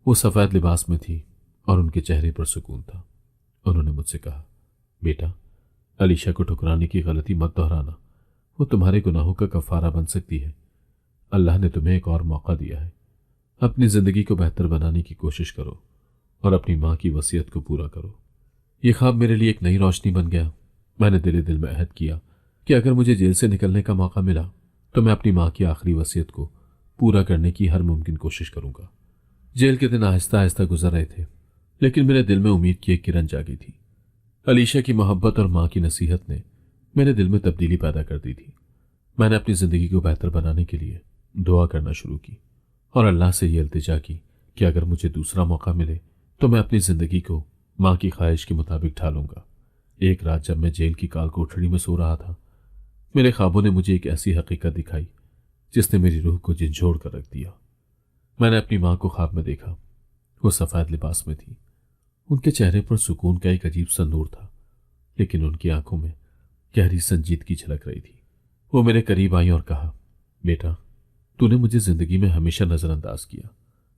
Speaker 1: वो सफ़ेद लिबास में थी और उनके चेहरे पर सुकून था। उन्होंने मुझसे कहा, बेटा, अलीशा को ठुकराने की गलती मत दोहराना। वो तुम्हारे गुनाहों का कफारा बन सकती है। अल्लाह ने तुम्हें एक और मौका दिया है। अपनी ज़िंदगी को बेहतर बनाने की कोशिश करो और अपनी माँ की वसीयत को पूरा करो। ये ख्वाब मेरे लिए एक नई रोशनी बन गया। मैंने दिल दिल में अहद किया कि अगर मुझे जेल से निकलने का मौका मिला तो मैं अपनी माँ की आखिरी वसीयत को पूरा करने की हर मुमकिन कोशिश करूंगा। जेल के दिन आहिस्ता आहिस्ता गुजर रहे थे, लेकिन मेरे दिल में उम्मीद की एक किरण जागी थी। अलीशा की मोहब्बत और माँ की नसीहत ने मेरे दिल में तब्दीली पैदा कर दी थी। मैंने अपनी ज़िंदगी को बेहतर बनाने के लिए दुआ करना शुरू की और अल्लाह से ये इल्तिजा की कि अगर मुझे दूसरा मौका मिले तो मैं अपनी ज़िंदगी को माँ की ख्वाहिश के मुताबिक ढालूंगा। एक रात जब मैं जेल की काल कोठरी में सो रहा था, मेरे ख्वाबों ने मुझे एक ऐसी हकीकत दिखाई जिसने मेरी रूह को झंझोड़ कर रख दिया। मैंने अपनी माँ को ख्वाब में देखा। वो सफ़ेद लिबास में थी। उनके चेहरे पर सुकून का एक अजीब सा नूर था, लेकिन उनकी आंखों में गहरी संजीदगी झलक रही थी। वो मेरे करीब आई और कहा, बेटा, तूने मुझे जिंदगी में हमेशा नजरअंदाज किया,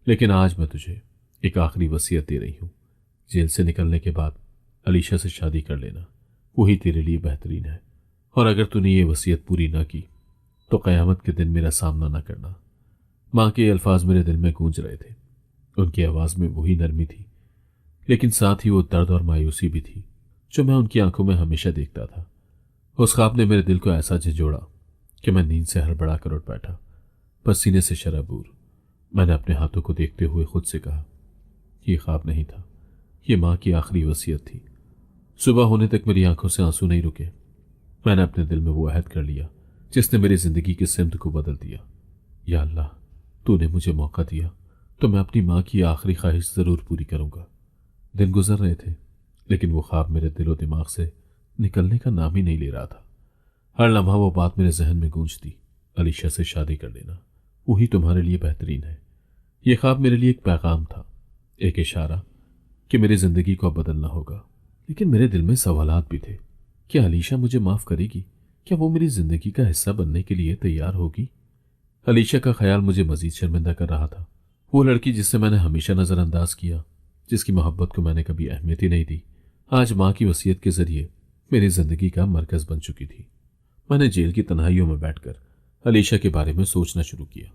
Speaker 1: लेकिन आज मैं तुझे एक आखिरी वसीयत दे रही हूं। जेल से निकलने के बाद अलीशा से शादी कर लेना, वही तेरे लिए बेहतरीन है। और अगर तूने ये वसीयत पूरी ना की तो क़यामत के दिन मेरा सामना ना करना। माँ के अल्फाज मेरे दिल में गूंज रहे थे। उनकी आवाज़ में वही नरमी थी, लेकिन साथ ही वो दर्द और मायूसी भी थी जो मैं उनकी आंखों में हमेशा देखता था। उस ख्वाब ने मेरे दिल को ऐसा झिझोड़ा कि मैं नींद से हड़बड़ा कर उठ बैठा, पसीने से शराबूर। मैंने अपने हाथों को देखते हुए खुद से कहा, ये ख्वाब नहीं था, ये माँ की आखिरी वसीयत थी। सुबह होने तक मेरी आंखों से आंसू नहीं रुके। मैंने अपने दिल में वो अहद कर लिया जिसने मेरी जिंदगी की सिमत को बदल दिया। या अल्लाह, तूने मुझे मौका दिया तो मैं अपनी माँ की आखिरी ख्वाहिश जरूर पूरी करूंगा। दिन गुजर रहे थे, लेकिन वो ख्वाब मेरे दिलो दिमाग से निकलने का नाम ही नहीं ले रहा था। हर लम्हा वो बात मेरे जहन में गूंजती, अलीशा से शादी कर लेना, वही तुम्हारे लिए बेहतरीन है। ये ख्वाब मेरे लिए एक पैगाम था, एक इशारा कि मेरी जिंदगी को अब बदलना होगा। लेकिन मेरे दिल में सवालात भी थे। क्या अलीशा मुझे माफ करेगी? क्या वो मेरी जिंदगी का हिस्सा बनने के लिए तैयार होगी? अलीशा का ख्याल मुझे मजीद शर्मिंदा कर रहा था। वो लड़की जिससे मैंने हमेशा नजरअंदाज किया, जिसकी मोहब्बत को मैंने कभी अहमियत ही नहीं दी, आज माँ की वसीयत के जरिए मेरी जिंदगी का मरकज बन चुकी थी। मैंने जेल की तन्हाइयों में बैठकर अलीशा के बारे में सोचना शुरू किया।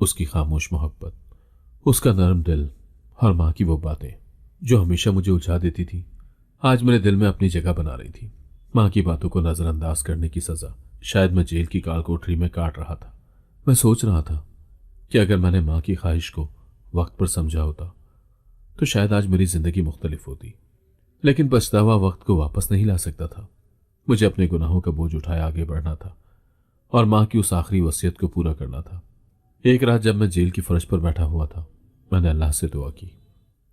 Speaker 1: उसकी खामोश मोहब्बत, उसका नरम दिल और माँ की वो बातें जो हमेशा मुझे उलझा देती थी, आज मेरे दिल में अपनी जगह बना रही थी। माँ की बातों को नजरअंदाज करने की सजा शायद मैं जेल की काल कोठरी में काट रहा था। मैं सोच रहा था कि अगर मैंने माँ की ख्वाहिश को वक्त पर समझा होता तो शायद आज मेरी जिंदगी मुख्तलिफ होती। लेकिन पछतावा वक्त को वापस नहीं ला सकता था। मुझे अपने गुनाहों का बोझ उठाए आगे बढ़ना था और माँ की उस आखिरी वसीयत को पूरा करना था। एक रात जब मैं जेल की फर्श पर बैठा हुआ था, मैंने अल्लाह से दुआ की,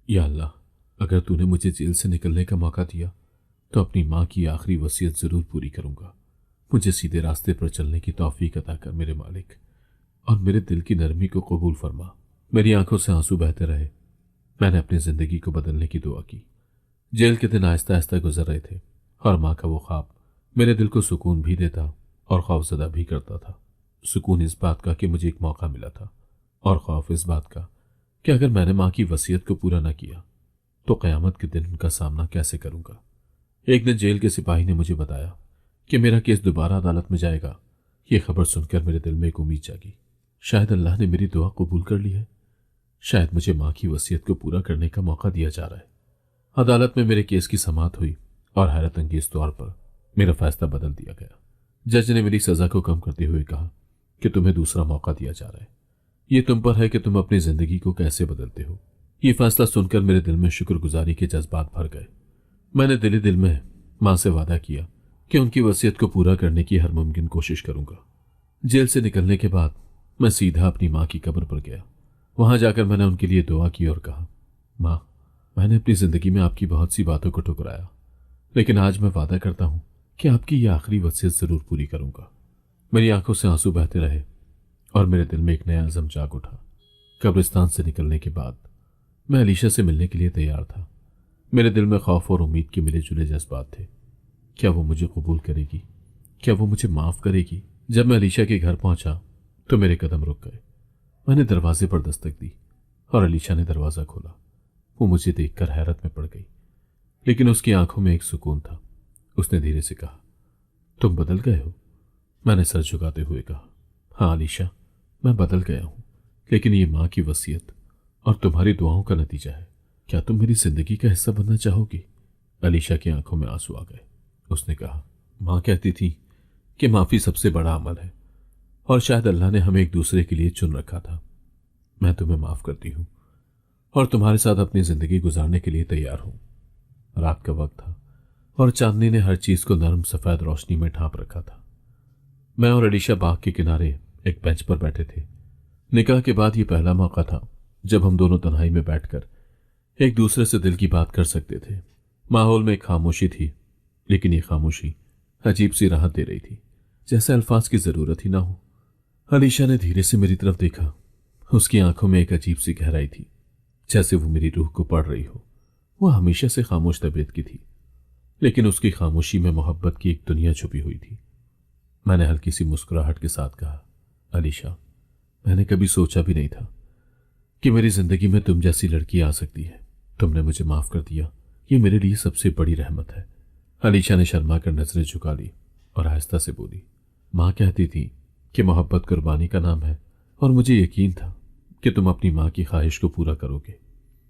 Speaker 1: या अल्लाह, अगर तूने मुझे जेल से निकलने का मौका दिया तो अपनी माँ की आखिरी वसीयत जरूर पूरी करूंगा। मुझे सीधे रास्ते पर चलने की तौफीक अता कर मेरे मालिक, और मेरे दिल की नरमी को कबूल फरमा। मेरी आंखों से आंसू बहते रहे। मैंने अपनी जिंदगी को बदलने की दुआ की। जेल के दिन आहिस्ता आहिस्ता गुजर रहे थे और माँ का वो ख्वाब मेरे दिल को सुकून भी देता और खौफजदा भी करता था। सुकून इस बात का कि मुझे एक मौका मिला था, और खौफ इस बात का कि अगर मैंने माँ की वसीयत को पूरा न किया तो क़यामत के दिन उनका सामना कैसे करूंगा। एक दिन जेल के सिपाही ने मुझे बताया कि मेरा केस दोबारा अदालत में जाएगा। ये खबर सुनकर मेरे दिल में एक उम्मीद जागी। शायद अल्लाह ने मेरी दुआ कबूल कर ली है। शायद मुझे माँ की वसीयत को पूरा करने का मौका दिया जा रहा है। अदालत में मेरे केस की समाअत हुई और हैरत अंगेज तौर पर मेरा फैसला बदल दिया गया। जज ने मेरी सजा को कम करते हुए कहा कि तुम्हें दूसरा मौका दिया जा रहा है। ये तुम पर है कि तुम अपनी जिंदगी को कैसे बदलते हो। ये फैसला सुनकर मेरे दिल में शुक्रगुजारी के जज्बात भर गए। मैंने दिल में माँ से वादा किया कि उनकी वसीयत को पूरा करने की हर मुमकिन कोशिश करूंगा। जेल से निकलने के बाद मैं सीधा अपनी माँ की कब्र पर गया। वहां जाकर मैंने उनके लिए दुआ की और कहा, माँ, मैंने अपनी जिंदगी में आपकी बहुत सी बातों को ठुकराया, लेकिन आज मैं वादा करता हूं कि आपकी यह आखिरी वसीयत जरूर पूरी करूंगा। मेरी आंखों से आंसू बहते रहे और मेरे दिल में एक नया अज़म जाग उठा। कब्रिस्तान से निकलने के बाद मैं अलीशा से मिलने के लिए तैयार था। मेरे दिल में खौफ और उम्मीद के मिले जुले जज्बात थे। क्या वो मुझे कबूल करेगी? क्या वो मुझे माफ करेगी? जब मैं अलीशा के घर पहुंचा तो मेरे कदम रुक गए। मैंने दरवाजे पर दस्तक दी और अलीशा ने दरवाजा खोला। वो मुझे देखकर हैरत में पड़ गई, लेकिन उसकी आंखों में एक सुकून था। उसने धीरे से कहा, तुम बदल गए हो? मैंने सर झुकाते हुए कहा, हाँ अलीशा, मैं बदल गया हूं, लेकिन ये माँ की वसीयत और तुम्हारी दुआओं का नतीजा है। क्या तुम मेरी जिंदगी का हिस्सा बनना चाहोगी? अलीशा की आंखों में आंसू आ गए। उसने कहा, माँ कहती थी कि माफी सबसे बड़ा अमल है और शायद अल्लाह ने हमें एक दूसरे के लिए चुन रखा था। मैं तुम्हें माफ करती हूँ और तुम्हारे साथ अपनी जिंदगी गुजारने के लिए तैयार हूं। रात का वक्त था और चांदनी ने हर चीज को नरम सफेद रोशनी में ढांप रखा था। मैं और अलीशा बाग के किनारे एक बेंच पर बैठे थे। निकाह के बाद ये पहला मौका था जब हम दोनों तन्हाई में बैठकर एक दूसरे से दिल की बात कर सकते थे। माहौल में एक खामोशी थी, लेकिन ये खामोशी अजीब सी राहत दे रही थी, जैसे अल्फाज की जरूरत ही ना हो। अलीशा ने धीरे से मेरी तरफ देखा। उसकी आंखों में एक अजीब सी गहराई थी, जैसे वो मेरी रूह को पढ़ रही हो। वो हमेशा से खामोश तबीयत की थी, लेकिन उसकी खामोशी में मोहब्बत की एक दुनिया छुपी हुई थी। मैंने हल्की सी मुस्कुराहट के साथ कहा, अलीशा, मैंने कभी सोचा भी नहीं था कि मेरी जिंदगी में तुम जैसी लड़की आ सकती है। तुमने मुझे माफ कर दिया, ये मेरे लिए सबसे बड़ी रहमत है। अलीशा ने शर्मा कर नजरें झुका ली और आहिस्ता से बोली, माँ कहती थी कि मोहब्बत कुर्बानी का नाम है, और मुझे यकीन था कि तुम अपनी माँ की ख्वाहिश को पूरा करोगे।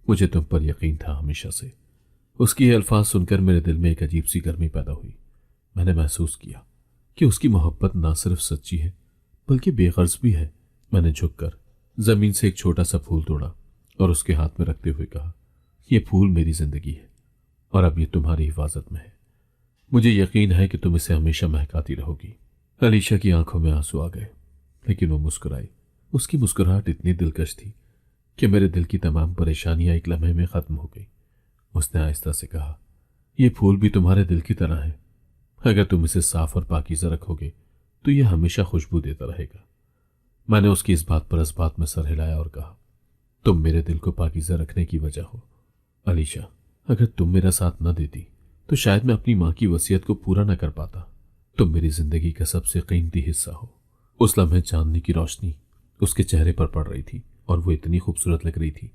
Speaker 1: मुझे तुम पर यकीन था हमेशा से। उसकी ये अल्फाज सुनकर मेरे दिल में एक अजीब सी गर्मी पैदा हुई। मैंने महसूस किया कि उसकी मोहब्बत ना सिर्फ सच्ची है बल्कि बेगर्ज भी है। मैंने झुककर जमीन से एक छोटा सा फूल तोड़ा और उसके हाथ में रखते हुए कहा, यह फूल मेरी जिंदगी है और अब ये तुम्हारी हिफाजत में है। मुझे यकीन है कि तुम इसे हमेशा महकाती रहोगी। अलीशा की आंखों में आंसू आ गए, लेकिन वो मुस्कुराई। उसकी मुस्कुराहट इतनी दिलकश थी कि मेरे दिल की तमाम परेशानियां एक लम्हे में खत्म हो गई। उसने आहिस्ता से कहा, यह फूल भी तुम्हारे दिल की तरह है। अगर तुम इसे साफ और पाकीज़ा रखोगे तो यह हमेशा खुशबू देता रहेगा। मैंने उसकी इस बात पर इस बात में सर हिलाया और कहा, तुम मेरे दिल को पाकीज़ा रखने की वजह हो। अलीशा, अगर तुम मेरा साथ न देती तो शायद मैं अपनी माँ की वसीयत को पूरा न कर पाता। तुम मेरी जिंदगी का सबसे कीमती हिस्सा हो। उस लम्हे चांदनी की रोशनी उसके चेहरे पर पड़ रही थी और वो इतनी खूबसूरत लग रही थी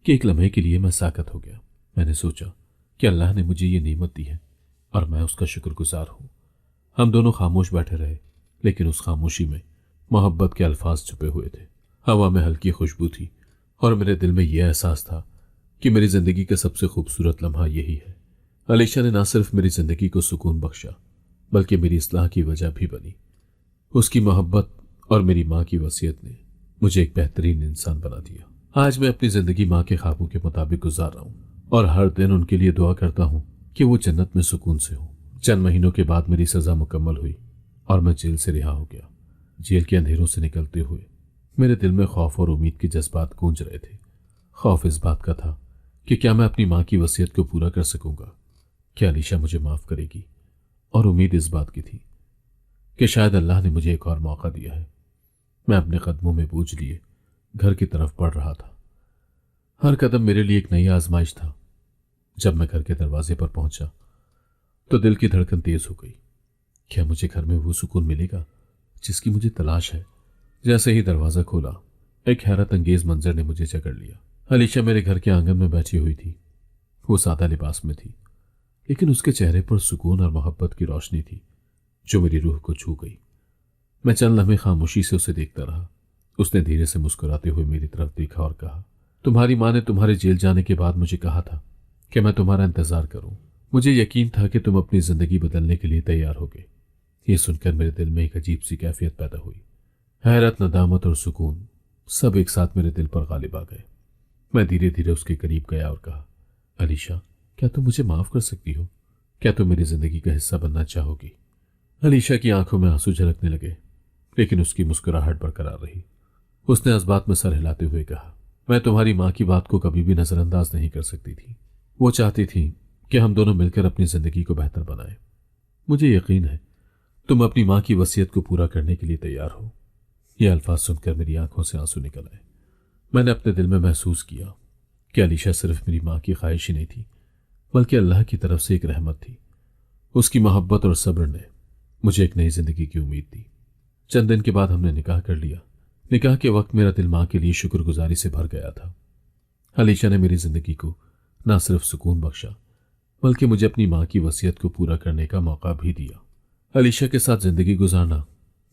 Speaker 1: कि एक लम्हे के लिए मैं साकत हो गया। मैंने सोचा कि अल्लाह ने मुझे ये नेमत दी है और मैं उसका शुक्रगुजार हूँ। हम दोनों खामोश बैठे रहे, लेकिन उस खामोशी में मोहब्बत के अल्फाज छुपे हुए थे। हवा में हल्की खुशबू थी और मेरे दिल में यह एहसास था कि मेरी जिंदगी का सबसे खूबसूरत लम्हा यही है। अलीशा ने न सिर्फ मेरी जिंदगी को सुकून बख्शा बल्कि मेरी इस्लाह की वजह भी बनी। उसकी मोहब्बत और मेरी माँ की वसीयत ने मुझे एक बेहतरीन इंसान बना दिया। आज मैं अपनी जिंदगी माँ के ख्वाबों के मुताबिक गुजार रहा हूँ और हर दिन उनके लिए दुआ करता हूँ कि वो जन्नत में सुकून से हो। चंद महीनों के बाद मेरी सजा मुकम्मल हुई और मैं जेल से रिहा हो गया। जेल के अंधेरों से निकलते हुए मेरे दिल में खौफ और उम्मीद के जज्बात गूंज रहे थे। खौफ इस बात का था कि क्या मैं अपनी माँ की वसीयत को पूरा कर सकूंगा, क्या अलीशा मुझे माफ करेगी, और उम्मीद इस बात की थी कि शायद अल्लाह ने मुझे एक और मौका दिया है। मैं अपने कदमों में बोझ लिए घर की तरफ बढ़ रहा था। हर कदम मेरे लिए एक नई आजमाइश था। जब मैं घर के दरवाजे पर पहुंचा तो दिल की धड़कन तेज हो गई। क्या मुझे घर में वो सुकून मिलेगा जिसकी मुझे तलाश है? जैसे ही दरवाजा खोला, एक हैरत अंगेज मंजर ने मुझे जकड़ लिया। अलीशा मेरे घर के आंगन में बैठी हुई थी। वो सादा लिबास में थी, लेकिन उसके चेहरे पर सुकून और मोहब्बत की रोशनी थी जो मेरी रूह को छू गई। मैं चंद लम्हे खामोशी से उसे देखता रहा। उसने धीरे से मुस्कुराते हुए मेरी तरफ देखा और कहा, तुम्हारी माँ ने तुम्हारे जेल जाने के बाद मुझे कहा था कि मैं तुम्हारा इंतजार करूं। मुझे यकीन था कि तुम अपनी जिंदगी बदलने के लिए तैयार होगे। ये सुनकर मेरे दिल में एक अजीब सी कैफियत पैदा हुई। हैरत, नदामत और सुकून सब एक साथ मेरे दिल पर गालिब आ गए। मैं धीरे धीरे उसके करीब गया और कहा, अलीशा, क्या तुम मुझे माफ कर सकती हो? क्या तुम मेरी जिंदगी का हिस्सा बनना चाहोगी? अलीशा की आंखों में आंसू झलकने लगे, लेकिन उसकी मुस्कुराहट बरकरार रही। उसने इस बात में सर हिलाते हुए कहा, मैं तुम्हारी माँ की बात को कभी भी नजरअंदाज नहीं कर सकती थी। वो चाहती थी कि हम दोनों मिलकर अपनी जिंदगी को बेहतर बनाएं। मुझे यकीन है तुम अपनी माँ की वसीयत को पूरा करने के लिए तैयार हो। ये अल्फाज सुनकर मेरी आंखों से आंसू निकल आए। मैंने अपने दिल में महसूस किया कि अलीशा सिर्फ मेरी माँ की ख्वाहिश ही नहीं थी बल्कि अल्लाह की तरफ से एक रहमत थी। उसकी मोहब्बत और सब्र ने मुझे एक नई जिंदगी की उम्मीद दी। चंद दिन के बाद हमने निकाह कर लिया। निकाह के वक्त मेरा दिल माँ के लिए शुक्रगुजारी से भर गया था। अलीशा ने मेरी जिंदगी को न सिर्फ सुकून बख्शा बल्कि मुझे अपनी माँ की वसीयत को पूरा करने का मौका भी दिया। अलीशा के साथ जिंदगी गुजारना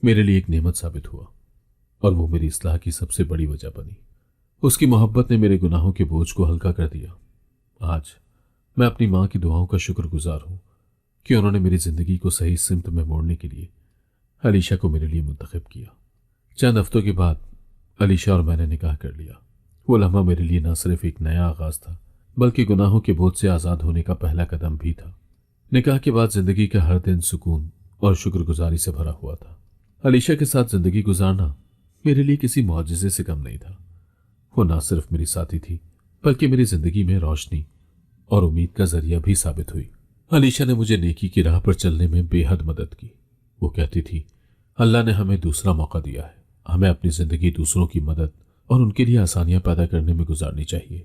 Speaker 1: मेरे लिए एक नेमत साबित हुआ और वो मेरी इस्लाह की सबसे बड़ी वजह बनी। उसकी मोहब्बत ने मेरे गुनाहों के बोझ को हल्का कर दिया। आज मैं अपनी माँ की दुआओं का शुक्रगुजार हूँ कि उन्होंने मेरी जिंदगी को सही सिमत में मोड़ने के लिए अलीशा को मेरे लिए मुंतखब किया। चंद हफ्तों के बाद अलीशा और मैंने निकाह कर लिया। वो लम्हा मेरे लिए न सिर्फ एक नया आगाज था बल्कि गुनाहों के बोझ से आज़ाद होने का पहला कदम भी था। निकाह के बाद जिंदगी का हर दिन सुकून और शुक्रगुजारी से भरा हुआ था। अलीशा के साथ जिंदगी गुजारना मेरे लिए किसी मौजज़े से कम नहीं था। वो न सिर्फ मेरी साथी थी बल्कि मेरी जिंदगी में रोशनी और उम्मीद का जरिया भी साबित हुई। अलीशा ने मुझे नेकी की राह पर चलने में बेहद मदद की। वो कहती थी, अल्लाह ने हमें दूसरा मौका दिया है, हमें अपनी जिंदगी दूसरों की मदद और उनके लिए आसानियां पैदा करने में गुजारनी चाहिए।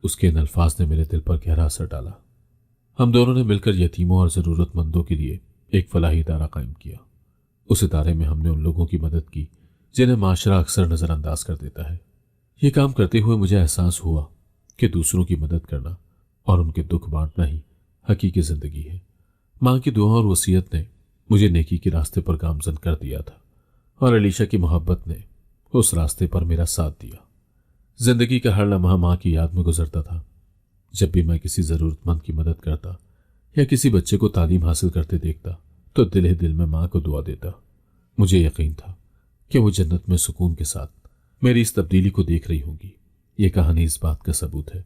Speaker 1: उसके इन अल्फाज ने मेरे दिल पर गहरा असर डाला। हम दोनों ने मिलकर यतीमों और ज़रूरतमंदों के लिए एक फलाही इदारा कायम किया। उस इदारे में हमने उन लोगों की मदद की जिन्हें माशरा अक्सर नज़रअंदाज कर देता है। ये काम करते हुए मुझे एहसास हुआ कि दूसरों की मदद करना और उनके दुख बांटना ही हकीकी जिंदगी है। माँ की दुआ और वसीयत ने मुझे नेकी के रास्ते पर गामजन कर दिया था और अलीशा की मोहब्बत ने उस रास्ते पर मेरा साथ दिया। जिंदगी का हर लम्हा माँ की याद में गुजरता था। जब भी मैं किसी जरूरतमंद की मदद करता या किसी बच्चे को तालीम हासिल करते देखता तो दिल ही दिल में माँ को दुआ देता। मुझे यकीन था कि वो जन्नत में सुकून के साथ मेरी इस तब्दीली को देख रही होंगी। ये कहानी इस बात का सबूत है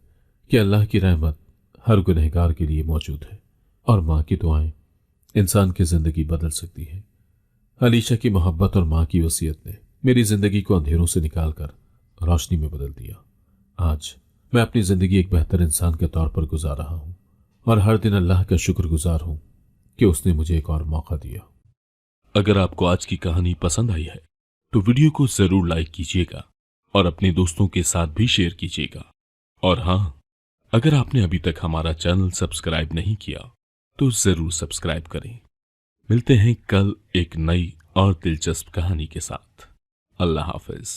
Speaker 1: कि अल्लाह की रहमत हर गुनहगार के लिए मौजूद है और माँ की दुआएं इंसान की जिंदगी बदल सकती है। अलीशा की मोहब्बत और माँ की वसीयत ने मेरी जिंदगी को अंधेरों से निकालकर रोशनी में बदल दिया। आज मैं अपनी जिंदगी एक बेहतर इंसान के तौर पर गुजार रहा हूँ और हर दिन अल्लाह का शुक्रगुजार हूँ कि उसने मुझे एक और मौका दिया।
Speaker 2: अगर आपको आज की कहानी पसंद आई है तो वीडियो को जरूर लाइक कीजिएगा और अपने दोस्तों के साथ भी शेयर कीजिएगा। और हाँ, अगर आपने अभी तक हमारा चैनल सब्सक्राइब नहीं किया तो जरूर सब्सक्राइब करें। मिलते हैं कल एक नई और दिलचस्प कहानी के साथ। अल्लाह हाफिज।